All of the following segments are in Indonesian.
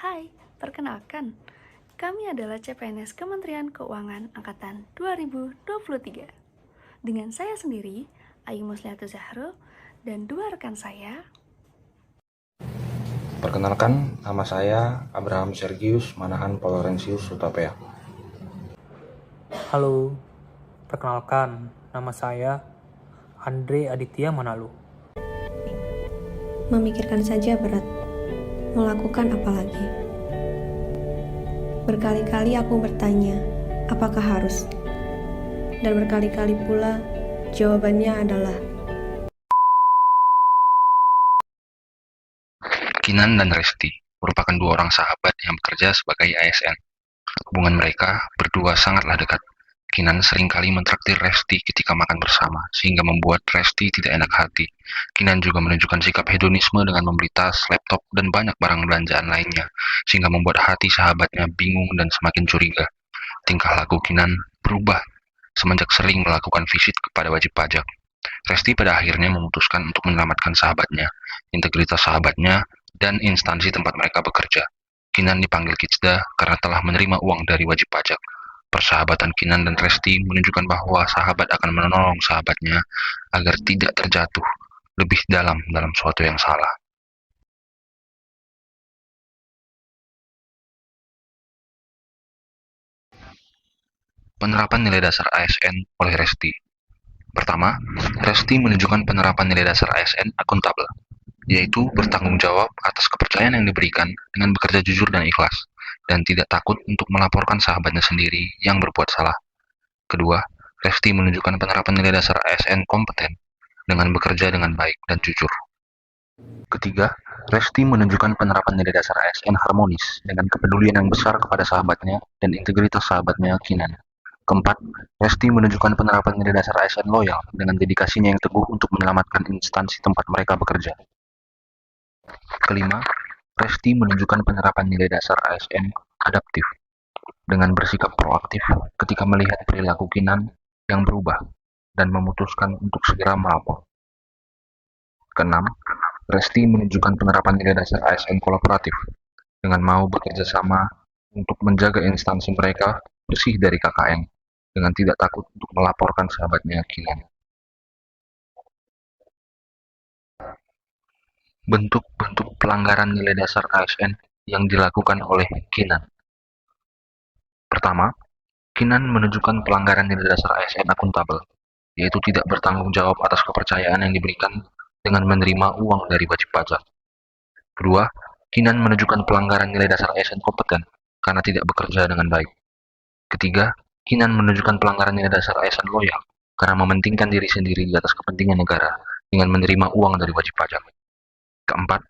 Hai, perkenalkan, kami adalah CPNS Kementerian Keuangan Angkatan 2023. Dengan saya sendiri, Ayu Musliatul Zahro, dan dua rekan saya. Perkenalkan, nama saya Abraham Sergius Manahan Paulorensius Hutapea. Halo, perkenalkan, nama saya Andre Aditya Manalu. Memikirkan saja berat, melakukan apa lagi? Berkali-kali aku bertanya, apakah harus? Dan berkali-kali pula, jawabannya adalah Kinan dan Resti merupakan dua orang sahabat yang bekerja sebagai ASN. Hubungan mereka berdua sangatlah dekat. Kinan seringkali mentraktir Resti ketika makan bersama, sehingga membuat Resti tidak enak hati. Kinan juga menunjukkan sikap hedonisme dengan membeli tas, laptop, dan banyak barang belanjaan lainnya, sehingga membuat hati sahabatnya bingung dan semakin curiga. Tingkah laku Kinan berubah semenjak sering melakukan visit kepada wajib pajak. Resti pada akhirnya memutuskan untuk menyelamatkan sahabatnya, integritas sahabatnya, dan instansi tempat mereka bekerja. Kinan dipanggil Kitsda karena telah menerima uang dari wajib pajak. Persahabatan Kinan dan Resti menunjukkan bahwa sahabat akan menolong sahabatnya agar tidak terjatuh lebih dalam suatu yang salah. Penerapan nilai dasar ASN oleh Resti. Pertama, Resti menunjukkan penerapan nilai dasar ASN akuntabel, yaitu bertanggung jawab atas kepercayaan yang diberikan dengan bekerja jujur dan ikhlas, dan tidak takut untuk melaporkan sahabatnya sendiri yang berbuat salah. Kedua, Resti menunjukkan penerapan nilai dasar ASN kompeten dengan bekerja dengan baik dan jujur. Ketiga, Resti menunjukkan penerapan nilai dasar ASN harmonis dengan kepedulian yang besar kepada sahabatnya dan integritas sahabatnya Kinan. Keempat, Resti menunjukkan penerapan nilai dasar ASN loyal dengan dedikasinya yang teguh untuk menyelamatkan instansi tempat mereka bekerja. Kelima, Resti menunjukkan penerapan nilai dasar ASN adaptif dengan bersikap proaktif ketika melihat perilaku Kinan yang berubah dan memutuskan untuk segera melapor. Keenam, Resti menunjukkan penerapan nilai dasar ASN kolaboratif dengan mau bekerja sama untuk menjaga instansi mereka bersih dari KKN dengan tidak takut untuk melaporkan sahabatnya Kinan. Bentuk-bentuk pelanggaran nilai dasar ASN yang dilakukan oleh Kinan. Pertama, Kinan menunjukkan pelanggaran nilai dasar ASN akuntabel, yaitu tidak bertanggung jawab atas kepercayaan yang diberikan dengan menerima uang dari wajib pajak. Kedua, Kinan menunjukkan pelanggaran nilai dasar ASN kompeten karena tidak bekerja dengan baik. Ketiga, Kinan menunjukkan pelanggaran nilai dasar ASN loyal karena mementingkan diri sendiri di atas kepentingan negara dengan menerima uang dari wajib pajak. Keempat,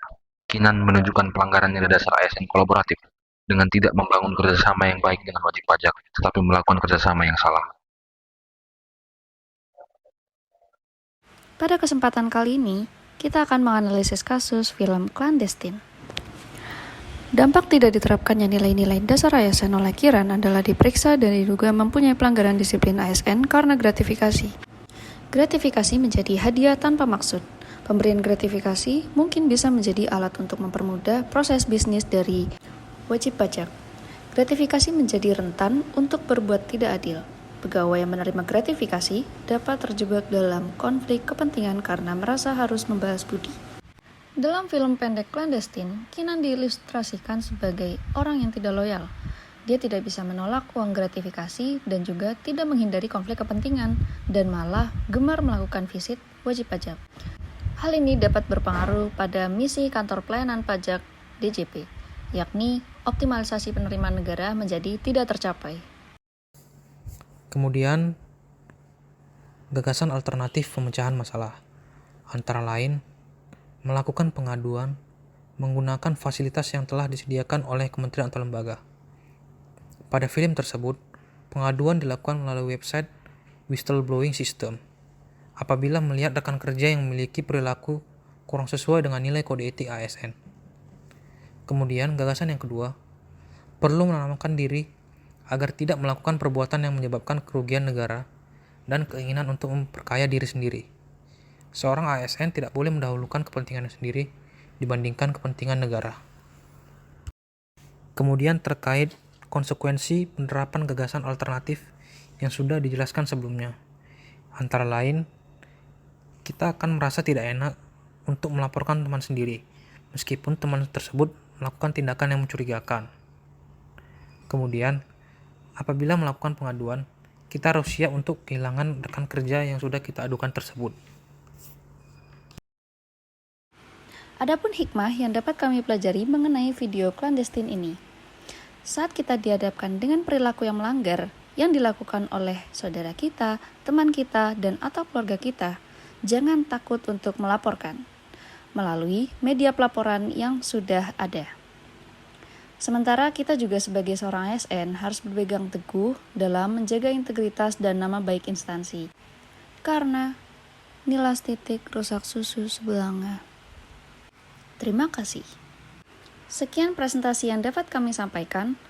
Kinan menunjukkan pelanggaran nilai dasar ASN kolaboratif dengan tidak membangun kerjasama yang baik dengan wajib pajak, tetapi melakukan kerjasama yang salah. Pada kesempatan kali ini, kita akan menganalisis kasus film Clandestine. Dampak tidak diterapkannya nilai-nilai dasar ASN oleh Kiran adalah diperiksa dan diduga mempunyai pelanggaran disiplin ASN karena gratifikasi. Gratifikasi menjadi hadiah tanpa maksud. Pemberian gratifikasi mungkin bisa menjadi alat untuk mempermudah proses bisnis dari wajib pajak. Gratifikasi menjadi rentan untuk berbuat tidak adil. Pegawai yang menerima gratifikasi dapat terjebak dalam konflik kepentingan karena merasa harus membalas budi. Dalam film pendek Clandestine, Kinan diilustrasikan sebagai orang yang tidak loyal. Dia tidak bisa menolak uang gratifikasi dan juga tidak menghindari konflik kepentingan dan malah gemar melakukan visit wajib pajak. Hal ini dapat berpengaruh pada misi kantor pelayanan pajak DJP, yakni optimalisasi penerimaan negara menjadi tidak tercapai. Kemudian, gagasan alternatif pemecahan masalah, antara lain, melakukan pengaduan menggunakan fasilitas yang telah disediakan oleh kementerian atau lembaga. Pada film tersebut, pengaduan dilakukan melalui website whistleblowing system. Apabila melihat rekan kerja yang memiliki perilaku kurang sesuai dengan nilai kode etik ASN. Kemudian, gagasan yang kedua, perlu menanamkan diri agar tidak melakukan perbuatan yang menyebabkan kerugian negara dan keinginan untuk memperkaya diri sendiri. Seorang ASN tidak boleh mendahulukan kepentingannya sendiri dibandingkan kepentingan negara. Kemudian terkait konsekuensi penerapan gagasan alternatif yang sudah dijelaskan sebelumnya. Antara lain, kita akan merasa tidak enak untuk melaporkan teman sendiri, meskipun teman tersebut melakukan tindakan yang mencurigakan. Kemudian, apabila melakukan pengaduan, kita harus siap untuk kehilangan rekan kerja yang sudah kita adukan tersebut. Adapun hikmah yang dapat kami pelajari mengenai video clandestine ini. Saat kita dihadapkan dengan perilaku yang melanggar yang dilakukan oleh saudara kita, teman kita, dan atau keluarga kita, jangan takut untuk melaporkan melalui media pelaporan yang sudah ada. Sementara kita juga sebagai seorang ASN harus berpegang teguh dalam menjaga integritas dan nama baik instansi. Karena nilas titik rusak susu sebelanga. Terima kasih. Sekian presentasi yang dapat kami sampaikan.